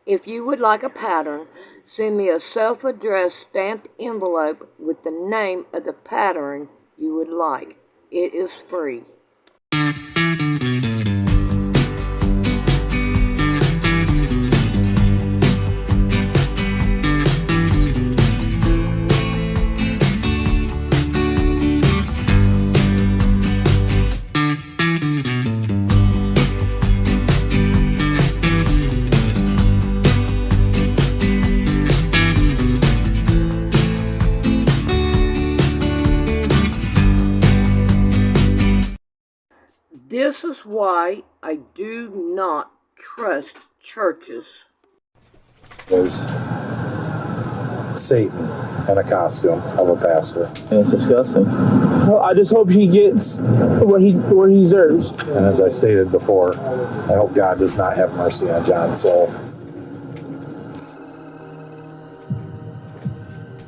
If you would like a pattern, send me a self-addressed stamped envelope with the name of the pattern you would like. It is free. This is why I do not trust churches. There's Satan in a costume of a pastor. It's disgusting. Well, I just hope he gets what he deserves. And as I stated before, I hope God does not have mercy on John's soul.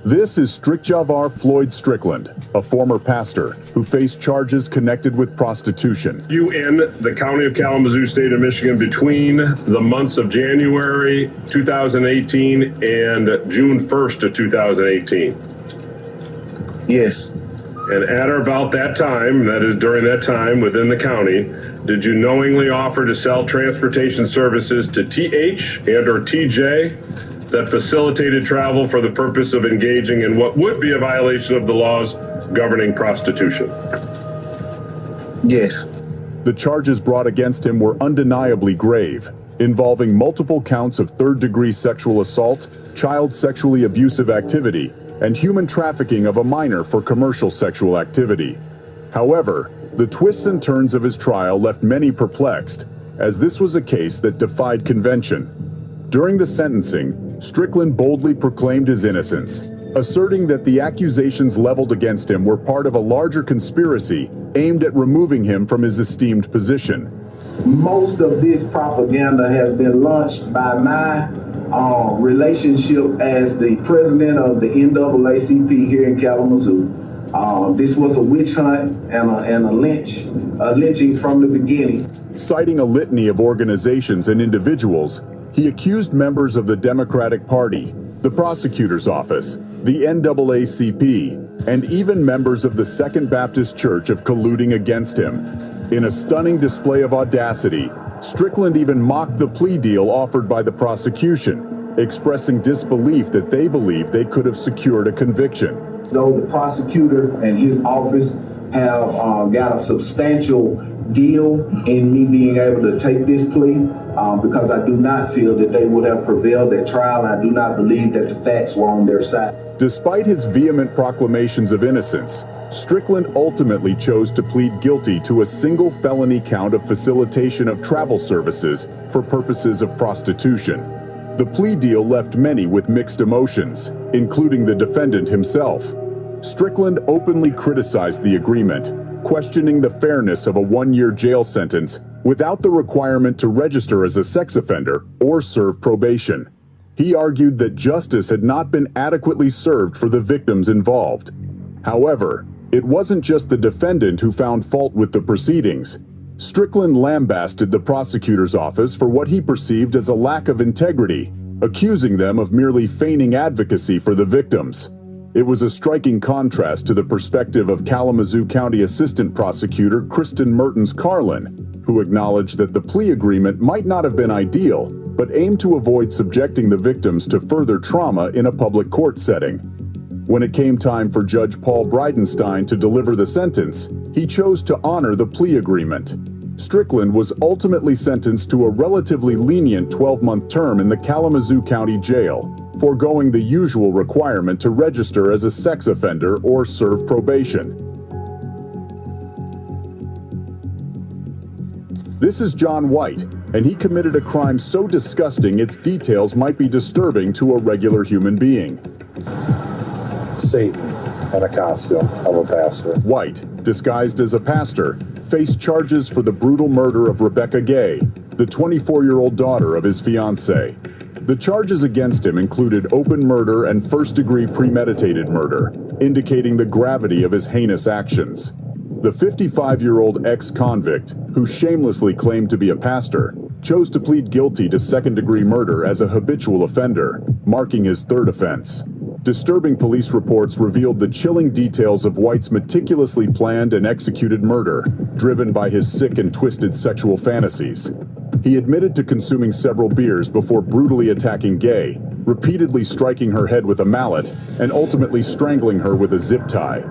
This is Strickjavar Floyd Strickland, a former pastor who faced charges connected with prostitution. You in the county of Kalamazoo, state of Michigan, between the months of January 2018 and June 1st of 2018. Yes. And at or about that time, that is during that time within the county, did you knowingly offer to sell transportation services to TH and or TJ that facilitated travel for the purpose of engaging in what would be a violation of the laws governing prostitution? Yes. The charges brought against him were undeniably grave, involving multiple counts of third-degree sexual assault, child sexually abusive activity, and human trafficking of a minor for commercial sexual activity. However, the twists and turns of his trial left many perplexed, as this was a case that defied convention. During the sentencing, Strickland boldly proclaimed his innocence, asserting that the accusations leveled against him were part of a larger conspiracy aimed at removing him from his esteemed position. Most of this propaganda has been launched by my relationship as the president of the NAACP here in Kalamazoo. This was a witch hunt and a lynching from the beginning. Citing a litany of organizations and individuals, he accused members of the Democratic Party, the prosecutor's office, the NAACP, and even members of the Second Baptist Church of colluding against him. In a stunning display of audacity, Strickland even mocked the plea deal offered by the prosecution, expressing disbelief that they believed they could have secured a conviction. Though the prosecutor and his office have got a substantial deal in me being able to take this plea, because I do not feel that they would have prevailed at trial. I do not believe that the facts were on their side. Despite his vehement proclamations of innocence, Strickland ultimately chose to plead guilty to a single felony count of facilitation of travel services for purposes of prostitution. The plea deal left many with mixed emotions, including the defendant himself. Strickland openly criticized the agreement, questioning the fairness of a one-year jail sentence without the requirement to register as a sex offender or serve probation. He argued that justice had not been adequately served for the victims involved. However, it wasn't just the defendant who found fault with the proceedings. Strickland lambasted the prosecutor's office for what he perceived as a lack of integrity, accusing them of merely feigning advocacy for the victims. It was a striking contrast to the perspective of Kalamazoo County Assistant Prosecutor Kristen Mertens Carlin, who acknowledged that the plea agreement might not have been ideal, but aimed to avoid subjecting the victims to further trauma in a public court setting. When it came time for Judge Paul Bridenstine to deliver the sentence, he chose to honor the plea agreement. Strickland was ultimately sentenced to a relatively lenient 12-month term in the Kalamazoo County Jail, foregoing the usual requirement to register as a sex offender or serve probation. This is John White, and he committed a crime so disgusting its details might be disturbing to a regular human being. Satan in a costume of a pastor. White, disguised as a pastor, faced charges for the brutal murder of Rebecca Gay, the 24-year-old daughter of his fiancée. The charges against him included open murder and first-degree premeditated murder, indicating the gravity of his heinous actions. The 55-year-old ex-convict, who shamelessly claimed to be a pastor, chose to plead guilty to second-degree murder as a habitual offender, marking his third offense. Disturbing police reports revealed the chilling details of White's meticulously planned and executed murder, driven by his sick and twisted sexual fantasies. He admitted to consuming several beers before brutally attacking Gay, repeatedly striking her head with a mallet, and ultimately strangling her with a zip tie.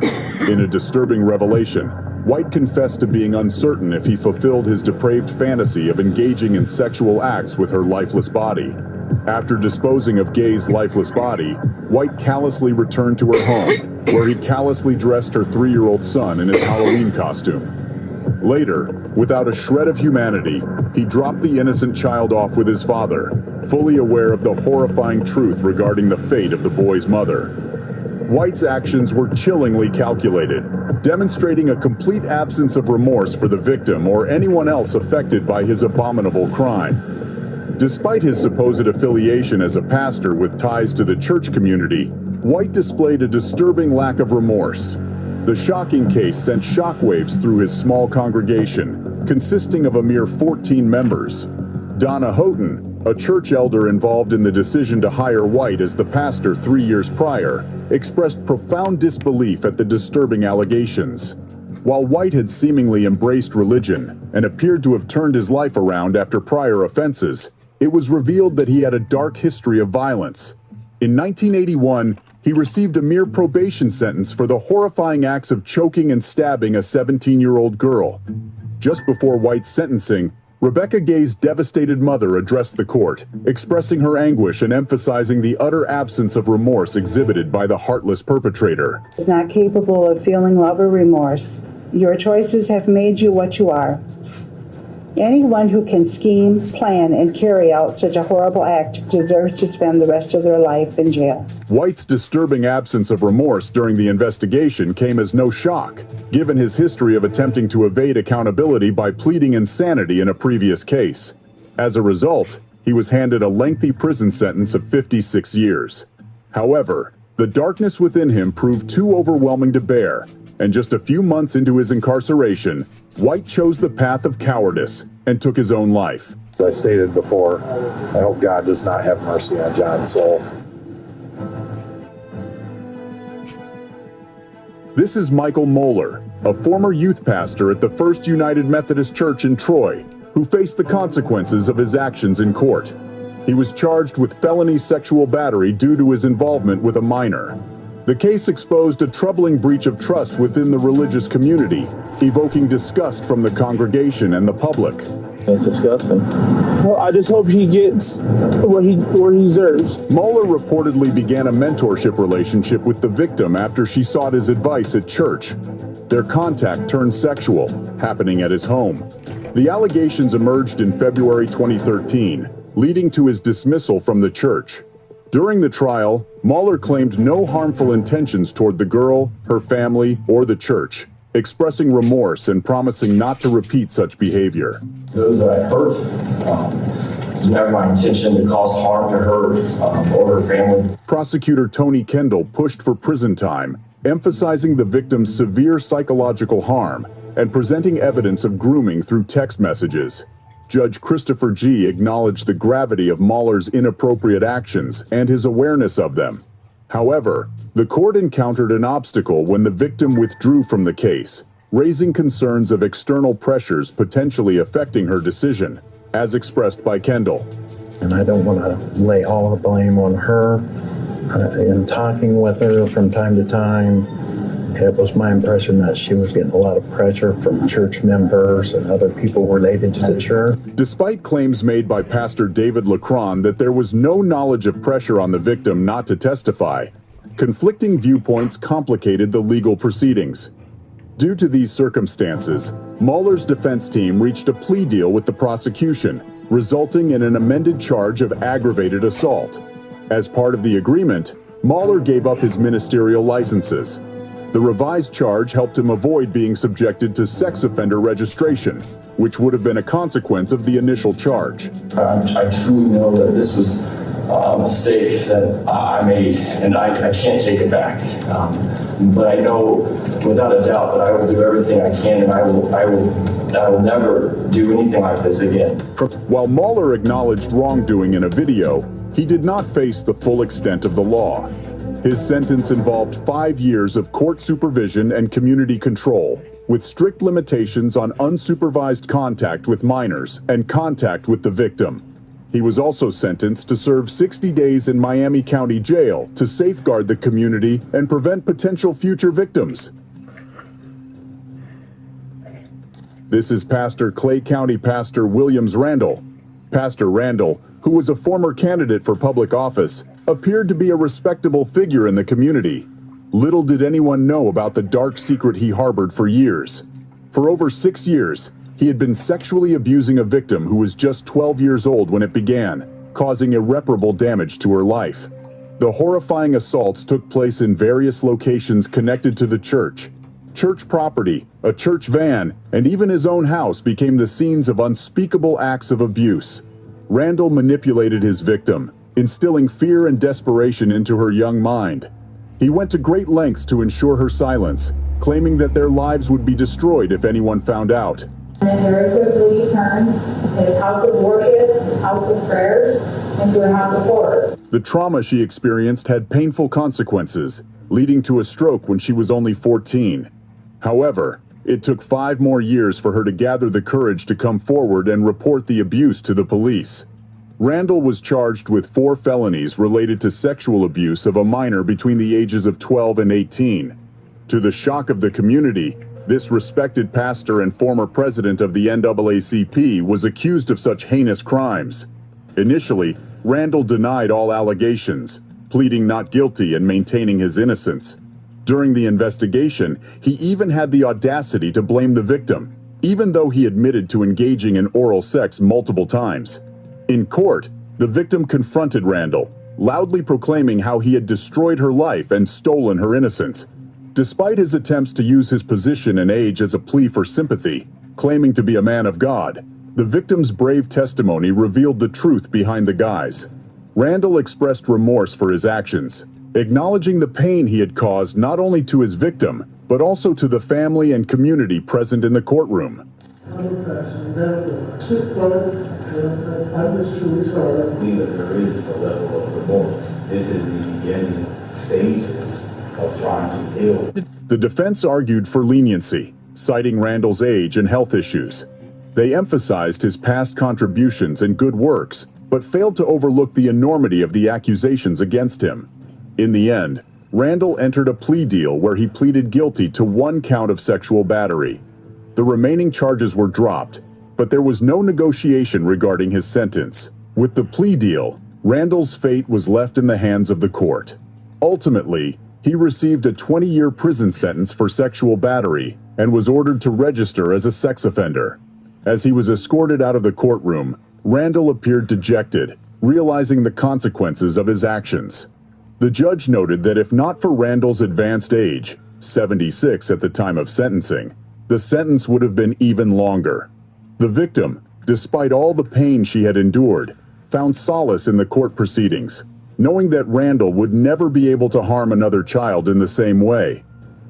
In a disturbing revelation, White confessed to being uncertain if he fulfilled his depraved fantasy of engaging in sexual acts with her lifeless body. After disposing of Gay's lifeless body, White callously returned to her home, where he callously dressed her 3-year-old son in his Halloween costume. Later, without a shred of humanity, he dropped the innocent child off with his father, fully aware of the horrifying truth regarding the fate of the boy's mother. White's actions were chillingly calculated, demonstrating a complete absence of remorse for the victim or anyone else affected by his abominable crime. Despite his supposed affiliation as a pastor with ties to the church community, White displayed a disturbing lack of remorse. The shocking case sent shockwaves through his small congregation, consisting of a mere 14 members. Donna Houghton, a church elder involved in the decision to hire White as the pastor 3 years prior, expressed profound disbelief at the disturbing allegations. While White had seemingly embraced religion and appeared to have turned his life around after prior offenses, it was revealed that he had a dark history of violence. In 1981, he received a mere probation sentence for the horrifying acts of choking and stabbing a 17-year-old girl. Just before White's sentencing, Rebecca Gay's devastated mother addressed the court, expressing her anguish and emphasizing the utter absence of remorse exhibited by the heartless perpetrator. Is not capable of feeling love or remorse. Your choices have made you what you are. Anyone who can scheme, plan, and carry out such a horrible act deserves to spend the rest of their life in jail. White's disturbing absence of remorse during the investigation came as no shock, given his history of attempting to evade accountability by pleading insanity in a previous case. As a result, he was handed a lengthy prison sentence of 56 years. However, the darkness within him proved too overwhelming to bear, and just a few months into his incarceration, White chose the path of cowardice and took his own life. As I stated before, I hope God does not have mercy on John's soul. This is Michael Moeller, a former youth pastor at the First United Methodist Church in Troy, who faced the consequences of his actions in court. He was charged with felony sexual battery due to his involvement with a minor. The case exposed a troubling breach of trust within the religious community, evoking disgust from the congregation and the public. It's disgusting. Well, I just hope he gets what he deserves. Moeller reportedly began a mentorship relationship with the victim after she sought his advice at church. Their contact turned sexual, happening at his home. The allegations emerged in February 2013, leading to his dismissal from the church. During the trial, Moeller claimed no harmful intentions toward the girl, her family, or the church, expressing remorse and promising not to repeat such behavior. Those that I hurt, it was never my intention to cause harm to her or her family. Prosecutor Tony Kendall pushed for prison time, emphasizing the victim's severe psychological harm and presenting evidence of grooming through text messages. Judge Christopher G. acknowledged the gravity of Moeller's inappropriate actions and his awareness of them. However, the court encountered an obstacle when the victim withdrew from the case, raising concerns of external pressures potentially affecting her decision, as expressed by Kendall. And I don't want to lay all the blame on her. In talking with her from time to time, it was my impression that she was getting a lot of pressure from church members and other people related to the church. Despite claims made by Pastor David Lacron that there was no knowledge of pressure on the victim not to testify, conflicting viewpoints complicated the legal proceedings. Due to these circumstances, Moeller's defense team reached a plea deal with the prosecution, resulting in an amended charge of aggravated assault. As part of the agreement, Moeller gave up his ministerial licenses. The revised charge helped him avoid being subjected to sex offender registration, which would have been a consequence of the initial charge. I truly know that this was mistake that I made, and I can't take it back. But I know without a doubt that I will do everything I can, and I will never do anything like this again. While Mueller acknowledged wrongdoing in a video, he did not face the full extent of the law. His sentence involved 5 years of court supervision and community control, with strict limitations on unsupervised contact with minors and contact with the victim. He was also sentenced to serve 60 days in Miami County Jail to safeguard the community and prevent potential future victims. This is Pastor Clay County Pastor Williams Randall. Pastor Randall, who was a former candidate for public office, appeared to be a respectable figure in the community. Little did anyone know about the dark secret he harbored for years. For over 6 years, he had been sexually abusing a victim who was just 12 years old when it began, causing irreparable damage to her life. The horrifying assaults took place in various locations connected to the church. Church property, a church van, and even his own house became the scenes of unspeakable acts of abuse. Randall manipulated his victim, instilling fear and desperation into her young mind. He went to great lengths to ensure her silence, claiming that their lives would be destroyed if anyone found out. And very quickly turned his house of worship, his house of prayers, into a house of horrors. The trauma she experienced had painful consequences, leading to a stroke when she was only 14. However, it took 5 more years for her to gather the courage to come forward and report the abuse to the police. Randall was charged with 4 felonies related to sexual abuse of a minor between the ages of 12 and 18. To the shock of the community, this respected pastor and former president of the NAACP was accused of such heinous crimes. Initially, Randall denied all allegations, pleading not guilty and maintaining his innocence. During the investigation, he even had the audacity to blame the victim, even though he admitted to engaging in oral sex multiple times. In court, the victim confronted Randall, loudly proclaiming how he had destroyed her life and stolen her innocence. Despite his attempts to use his position and age as a plea for sympathy, claiming to be a man of God, the victim's brave testimony revealed the truth behind the guise. Randall expressed remorse for his actions, acknowledging the pain he had caused not only to his victim, but also to the family and community present in the courtroom. I'm just truly sorry. I believe that there is a level of remorse. This is the beginning stages of trying to heal. The defense argued for leniency, citing Randall's age and health issues. They emphasized his past contributions and good works, but failed to overlook the enormity of the accusations against him. In the end, Randall entered a plea deal where he pleaded guilty to 1 count of sexual battery. The remaining charges were dropped, but there was no negotiation regarding his sentence. With the plea deal, Randall's fate was left in the hands of the court. Ultimately, he received a 20-year prison sentence for sexual battery and was ordered to register as a sex offender. As he was escorted out of the courtroom, Randall appeared dejected, realizing the consequences of his actions. The judge noted that if not for Randall's advanced age, 76 at the time of sentencing, the sentence would have been even longer. The victim, despite all the pain she had endured, found solace in the court proceedings, knowing that Randall would never be able to harm another child in the same way.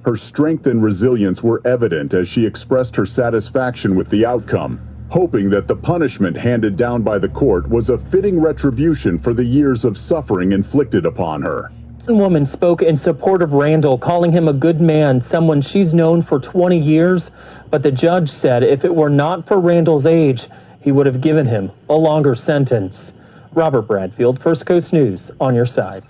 Her strength and resilience were evident as she expressed her satisfaction with the outcome, hoping that the punishment handed down by the court was a fitting retribution for the years of suffering inflicted upon her. One woman spoke in support of Randall, calling him a good man, someone she's known for 20 years. But the judge said if it were not for Randall's age, he would have given him a longer sentence. Robert Bradfield, First Coast News, on your side.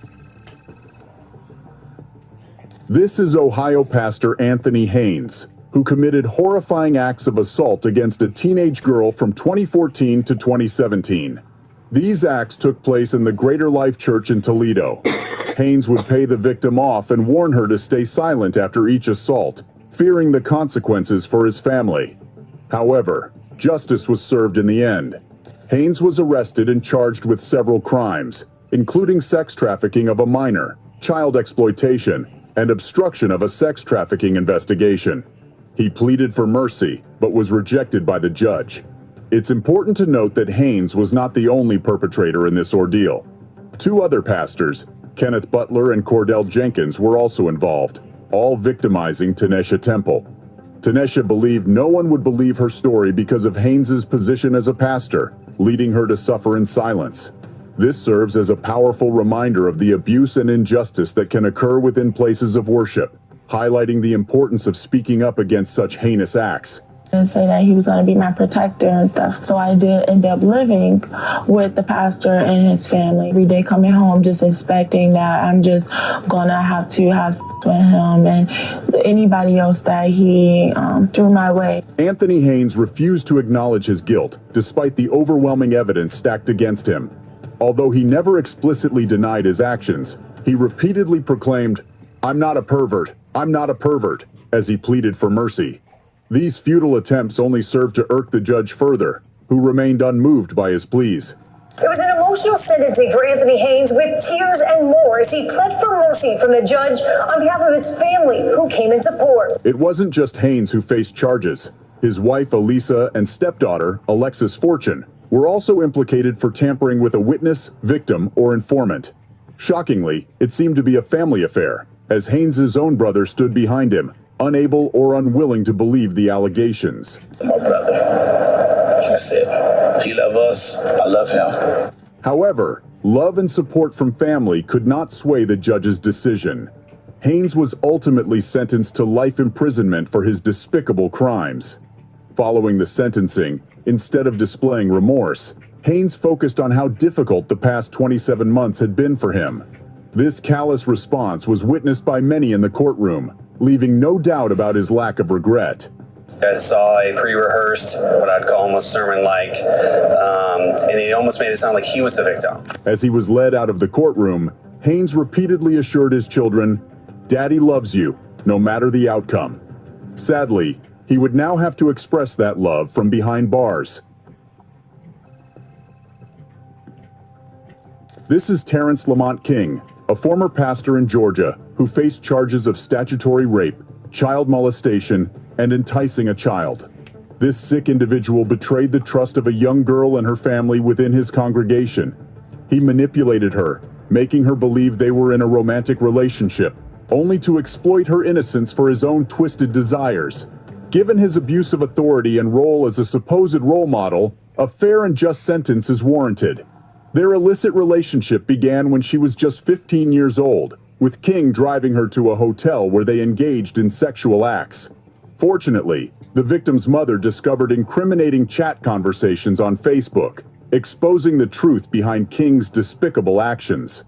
This is Ohio pastor Anthony Haynes, who committed horrifying acts of assault against a teenage girl from 2014 to 2017. These acts took place in the Greater Life Church in Toledo. Haynes would pay the victim off and warn her to stay silent after each assault, fearing the consequences for his family. However, justice was served in the end. Haynes was arrested and charged with several crimes, including sex trafficking of a minor, child exploitation, and obstruction of a sex trafficking investigation. He pleaded for mercy, but was rejected by the judge. It's important to note that Haynes was not the only perpetrator in this ordeal. Two other pastors, Kenneth Butler and Cordell Jenkins, were also involved, all victimizing Tanesha Temple. Tanesha believed no one would believe her story because of Haynes's position as a pastor, leading her to suffer in silence. This serves as a powerful reminder of the abuse and injustice that can occur within places of worship, highlighting the importance of speaking up against such heinous acts. And say that he was going to be my protector and stuff. So I did end up living with the pastor and his family. Every day coming home just expecting that I'm just going to have sex with him and anybody else that he threw my way. Anthony Haynes refused to acknowledge his guilt, despite the overwhelming evidence stacked against him. Although he never explicitly denied his actions, he repeatedly proclaimed, "I'm not a pervert, I'm not a pervert," as he pleaded for mercy. These futile attempts only served to irk the judge further, who remained unmoved by his pleas. It was an emotional sentencing for Anthony Haynes, with tears and more as he pled for mercy from the judge on behalf of his family, who came in support. It wasn't just Haynes who faced charges. His wife, Elisa, and stepdaughter, Alexis Fortune, were also implicated for tampering with a witness, victim, or informant. Shockingly, it seemed to be a family affair, as Haynes's own brother stood behind him, unable or unwilling to believe the allegations. My brother. That's it. He loves us. I love him. However, love and support from family could not sway the judge's decision. Haynes was ultimately sentenced to life imprisonment for his despicable crimes. Following the sentencing, instead of displaying remorse, Haynes focused on how difficult the past 27 months had been for him. This callous response was witnessed by many in the courtroom, leaving no doubt about his lack of regret. I saw a pre-rehearsed, what I'd call almost sermon-like, and it almost made it sound like he was the victim. As he was led out of the courtroom, Haynes repeatedly assured his children, "Daddy loves you, no matter the outcome." Sadly, he would now have to express that love from behind bars. This is Terrence Lamont King, a former pastor in Georgia who faced charges of statutory rape, child molestation, and enticing a child. This sick individual betrayed the trust of a young girl and her family within his congregation. He manipulated her, making her believe they were in a romantic relationship, only to exploit her innocence for his own twisted desires. Given his abuse of authority and role as a supposed role model, a fair and just sentence is warranted. Their illicit relationship began when she was just 15 years old, with King driving her to a hotel where they engaged in sexual acts. Fortunately, the victim's mother discovered incriminating chat conversations on Facebook, exposing the truth behind King's despicable actions.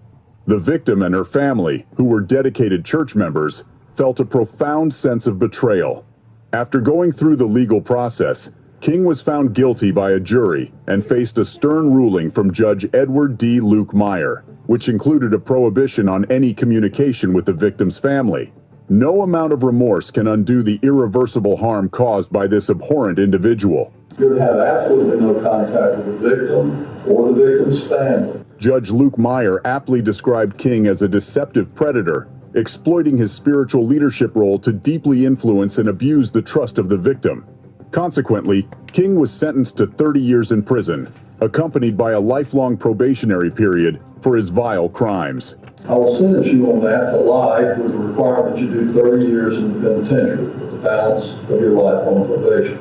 The victim and her family, who were dedicated church members, felt a profound sense of betrayal. After going through the legal process, King was found guilty by a jury and faced a stern ruling from Judge Edward D. Luke Meyer, which included a prohibition on any communication with the victim's family. No amount of remorse can undo the irreversible harm caused by this abhorrent individual. You're to have absolutely no contact with the victim or the victim's family. Judge Luke Meyer aptly described King as a deceptive predator, exploiting his spiritual leadership role to deeply influence and abuse the trust of the victim. Consequently, King was sentenced to 30 years in prison, accompanied by a lifelong probationary period for his vile crimes. I will sentence you on that to life with the requirement that you do 30 years in the penitentiary with the balance of your life on probation.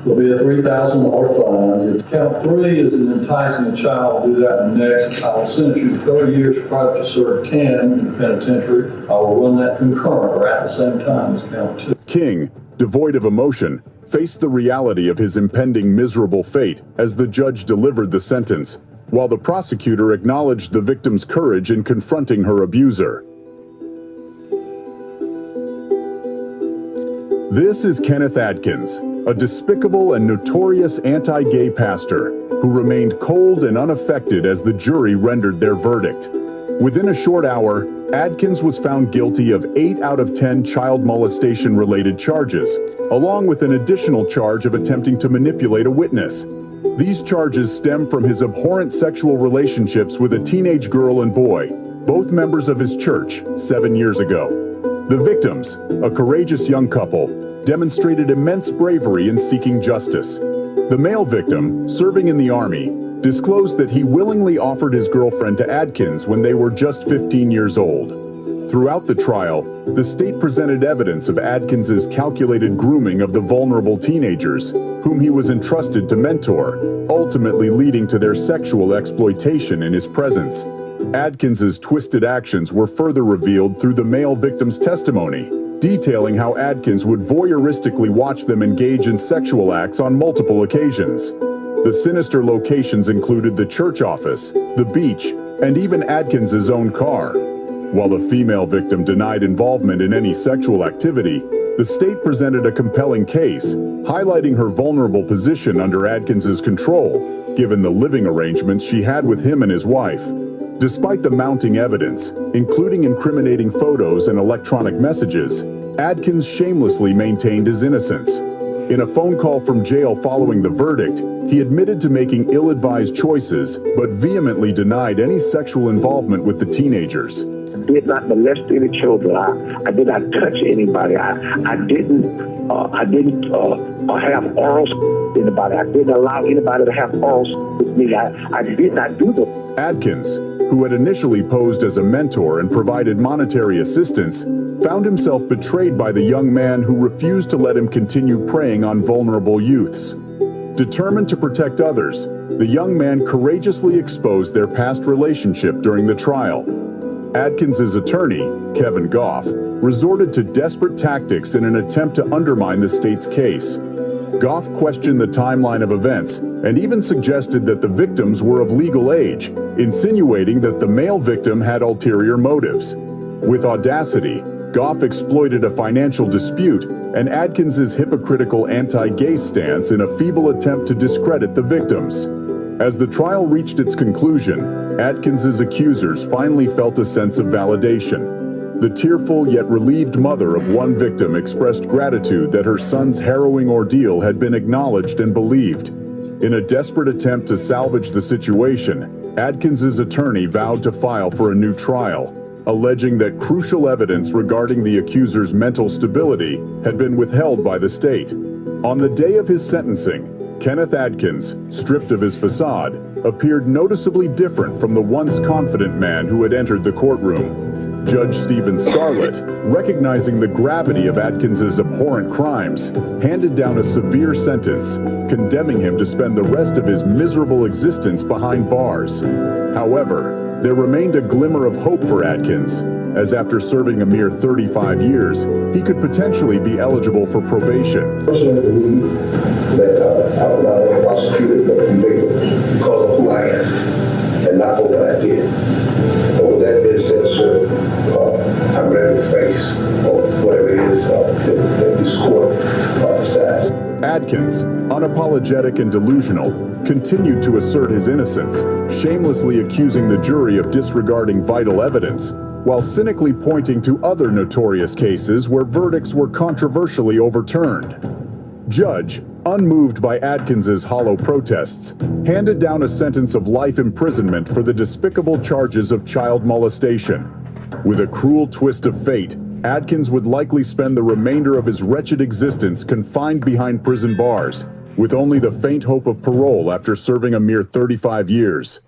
There'll be a $3,000 fine. Count 3 is in enticing a child to do that next. I will sentence you to 30 years required to serve 10 in the penitentiary. I will run that concurrent or at the same time as count 2. King, devoid of emotion, faced the reality of his impending miserable fate as the judge delivered the sentence, while the prosecutor acknowledged the victim's courage in confronting her abuser. This is Kenneth Adkins, a despicable and notorious anti-gay pastor who remained cold and unaffected as the jury rendered their verdict. Within a short hour, Adkins was found guilty of 8 out of 10 child molestation-related charges, along with an additional charge of attempting to manipulate a witness. These charges stem from his abhorrent sexual relationships with a teenage girl and boy, both members of his church, 7 years ago. The victims, a courageous young couple, demonstrated immense bravery in seeking justice. The male victim, serving in the Army, disclosed that he willingly offered his girlfriend to Adkins when they were just 15 years old. Throughout the trial, the state presented evidence of Adkins's calculated grooming of the vulnerable teenagers, whom he was entrusted to mentor, ultimately leading to their sexual exploitation in his presence. Adkins's twisted actions were further revealed through the male victim's testimony, detailing how Adkins would voyeuristically watch them engage in sexual acts on multiple occasions. The sinister locations included the church office, the beach, and even Adkins's own car. While the female victim denied involvement in any sexual activity, the state presented a compelling case, highlighting her vulnerable position under Adkins's control, given the living arrangements she had with him and his wife. Despite the mounting evidence, including incriminating photos and electronic messages, Adkins shamelessly maintained his innocence. In a phone call from jail following the verdict, he admitted to making ill-advised choices, but vehemently denied any sexual involvement with the teenagers. I did not molest any children. I did not touch anybody. I didn't have oral with anybody. I didn't allow anybody to have oral with me. I did not do that. Adkins, who had initially posed as a mentor and provided monetary assistance, found himself betrayed by the young man who refused to let him continue preying on vulnerable youths. Determined to protect others, the young man courageously exposed their past relationship during the trial. Adkins's attorney, Kevin Goff, resorted to desperate tactics in an attempt to undermine the state's case. Goff questioned the timeline of events and even suggested that the victims were of legal age, insinuating that the male victim had ulterior motives. With audacity, Goff exploited a financial dispute and Adkins's hypocritical anti-gay stance in a feeble attempt to discredit the victims. As the trial reached its conclusion, Adkins's accusers finally felt a sense of validation. The tearful yet relieved mother of one victim expressed gratitude that her son's harrowing ordeal had been acknowledged and believed. In a desperate attempt to salvage the situation, Adkins's attorney vowed to file for a new trial, alleging that crucial evidence regarding the accuser's mental stability had been withheld by the state. On the day of his sentencing, Kenneth Adkins, stripped of his facade, appeared noticeably different from the once confident man who had entered the courtroom. Judge Stephen Scarlett, recognizing the gravity of Adkins's abhorrent crimes, handed down a severe sentence, condemning him to spend the rest of his miserable existence behind bars. However, there remained a glimmer of hope for Adkins, as after serving a mere 35 years, he could potentially be eligible for probation. Personally believe that I would not only prosecuted but convicted because of who I am and not for what I did. And with that being said, sir, I'm ready to face whatever it is that this court decides. Adkins, unapologetic and delusional, continued to assert his innocence, shamelessly accusing the jury of disregarding vital evidence, while cynically pointing to other notorious cases where verdicts were controversially overturned. Judge, unmoved by Adkins's hollow protests, handed down a sentence of life imprisonment for the despicable charges of child molestation. With a cruel twist of fate, Adkins would likely spend the remainder of his wretched existence confined behind prison bars, with only the faint hope of parole after serving a mere 35 years.